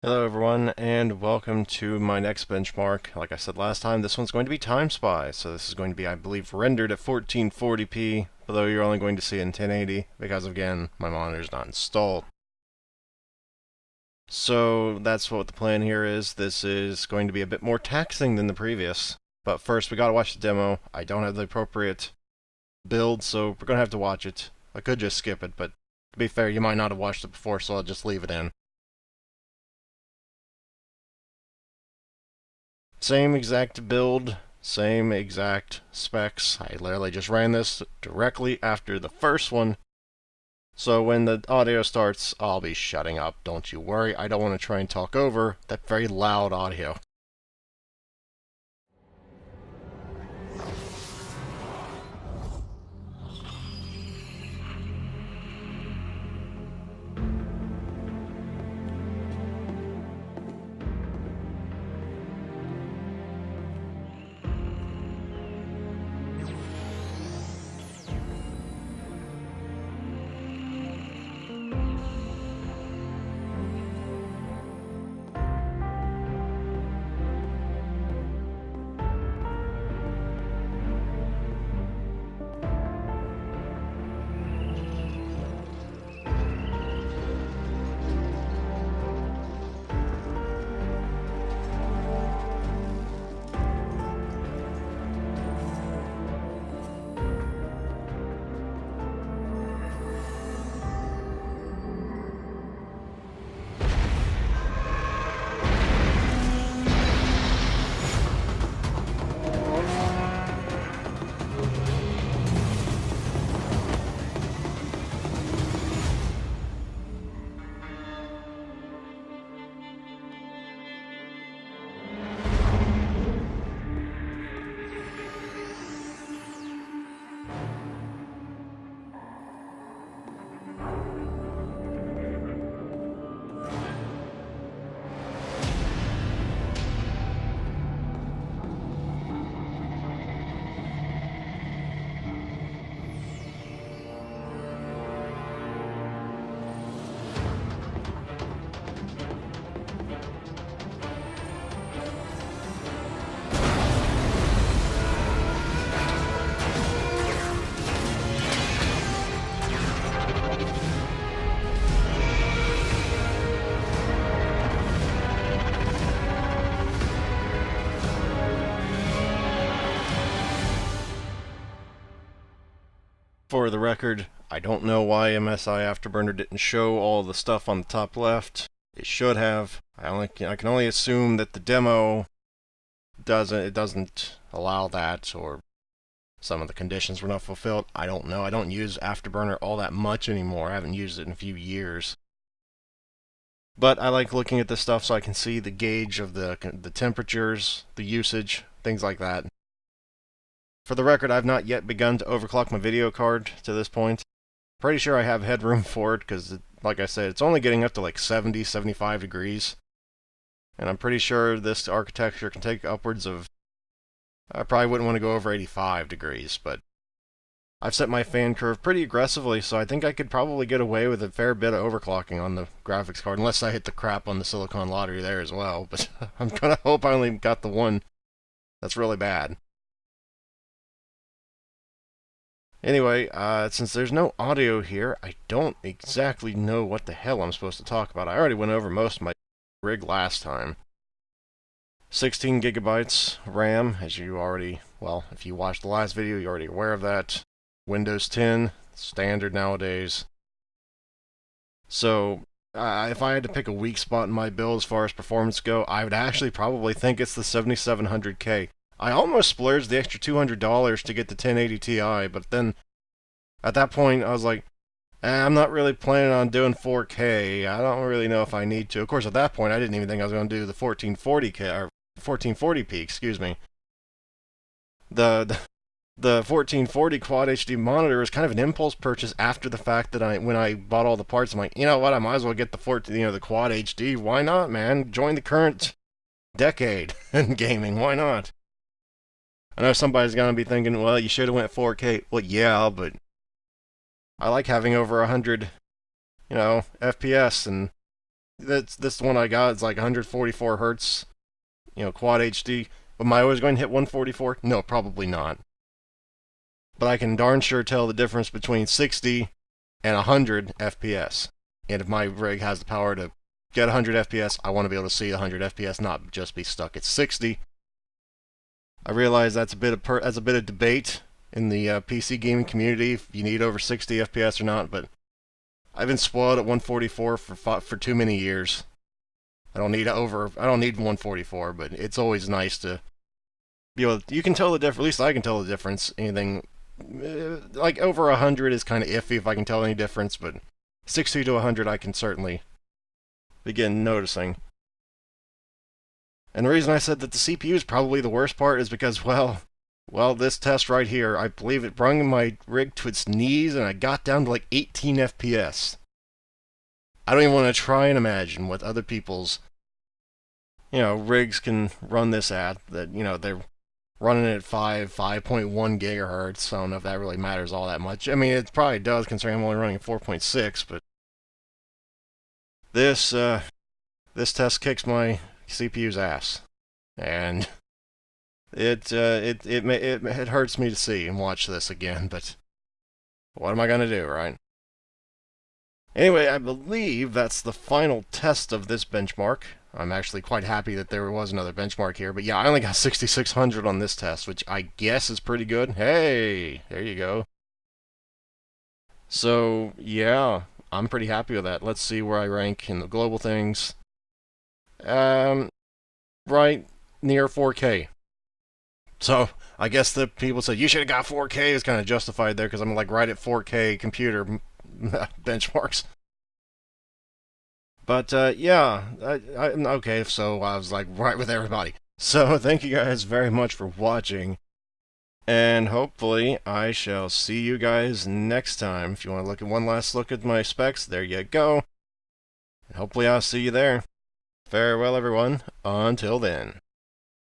Hello everyone, and welcome to my next benchmark. Like I said last time, this one's going to be Time Spy, so this is going to be, I believe, rendered at 1440p, although you're only going to see it in 1080, because again, my monitor's not installed. So that's what the plan here is. This is going to be a bit more taxing than the previous, but first we gotta watch the demo. I don't have the appropriate build, so we're gonna have to watch it. I could just skip it, but to be fair, you might not have watched it before, so I'll just leave it in. Same exact build, same exact specs. I literally just ran this directly after the first one. So when the audio starts, I'll be shutting up. Don't you worry. I don't want to try and talk over that very loud audio. For the record, I don't know why MSI Afterburner didn't show all the stuff on the top left. It should have. I can only assume that the demo doesn't allow that, or some of the conditions were not fulfilled. I don't know. I don't use Afterburner all that much anymore. I haven't used it in a few years. But I like looking at this stuff so I can see the gauge of the temperatures, the usage, things like that. For the record, I've not yet begun to overclock my video card to this point. Pretty sure I have headroom for it, because, like I said, it's only getting up to like 70, 75 degrees. And I'm pretty sure this architecture can take upwards of... I probably wouldn't want to go over 85 degrees, but... I've set my fan curve pretty aggressively, so I think I could probably get away with a fair bit of overclocking on the graphics card, unless I hit the crap on the silicon lottery there as well, but I'm gonna hope I only got the one that's really bad. Anyway, since there's no audio here, I don't exactly know what the hell I'm supposed to talk about. I already went over most of my rig last time. 16 gigabytes RAM, as you already, well, if you watched the last video, you're already aware of that. Windows 10, standard nowadays. So, if I had to pick a weak spot in my build as far as performance go, I would actually probably think it's the 7700K. I almost splurged the extra $200 to get the 1080 Ti, but then at that point I was like, I'm not really planning on doing 4K. I don't really know if I need to. Of course, at that point I didn't even think I was going to do the 1440K or 1440p, excuse me. The 1440 Quad HD monitor was kind of an impulse purchase after the fact that when I bought all the parts, I'm like, you know what, I might as well get the Quad HD. Why not, man? Join the current decade in gaming. Why not? I know somebody's gonna be thinking, well, you should have went 4K. Well, yeah, but I like having over 100, FPS, and this one I got is like 144 hertz, quad HD. Am I always going to hit 144? No, probably not. But I can darn sure tell the difference between 60 and 100 FPS. And if my rig has the power to get 100 FPS, I want to be able to see 100 FPS, not just be stuck at 60. I realize that's a bit of debate in the PC gaming community if you need over 60 FPS or not, but I've been spoiled at 144 for too many years. I don't need 144, but it's always nice to be able to, you can tell the difference, at least I can tell the difference. Anything like over 100 is kind of iffy if I can tell any difference, but 60 to 100 I can certainly begin noticing. And the reason I said that the CPU is probably the worst part is because, well, this test right here, I believe it brought my rig to its knees and I got down to like 18 FPS. I don't even want to try and imagine what other people's, rigs can run this at. That, they're running it at 5.1 gigahertz. I don't know if that really matters all that much. I mean, it probably does considering I'm only running 4.6, but this test kicks my CPU's ass. And it hurts me to see and watch this again, but what am I gonna do, right? Anyway, I believe that's the final test of this benchmark. I'm actually quite happy that there was another benchmark here, but yeah, I only got 6600 on this test, which I guess is pretty good. Hey, there you go. So, yeah, I'm pretty happy with that. Let's see where I rank in the global things. Right near 4K. So, I guess the people said, you should have got 4K is kind of justified there, because I'm like right at 4K computer benchmarks. But, yeah, okay, so I was like right with everybody. So, thank you guys very much for watching, and hopefully I shall see you guys next time. If you want to look at one last look at my specs, there you go. And hopefully I'll see you there. Farewell, everyone. Until then.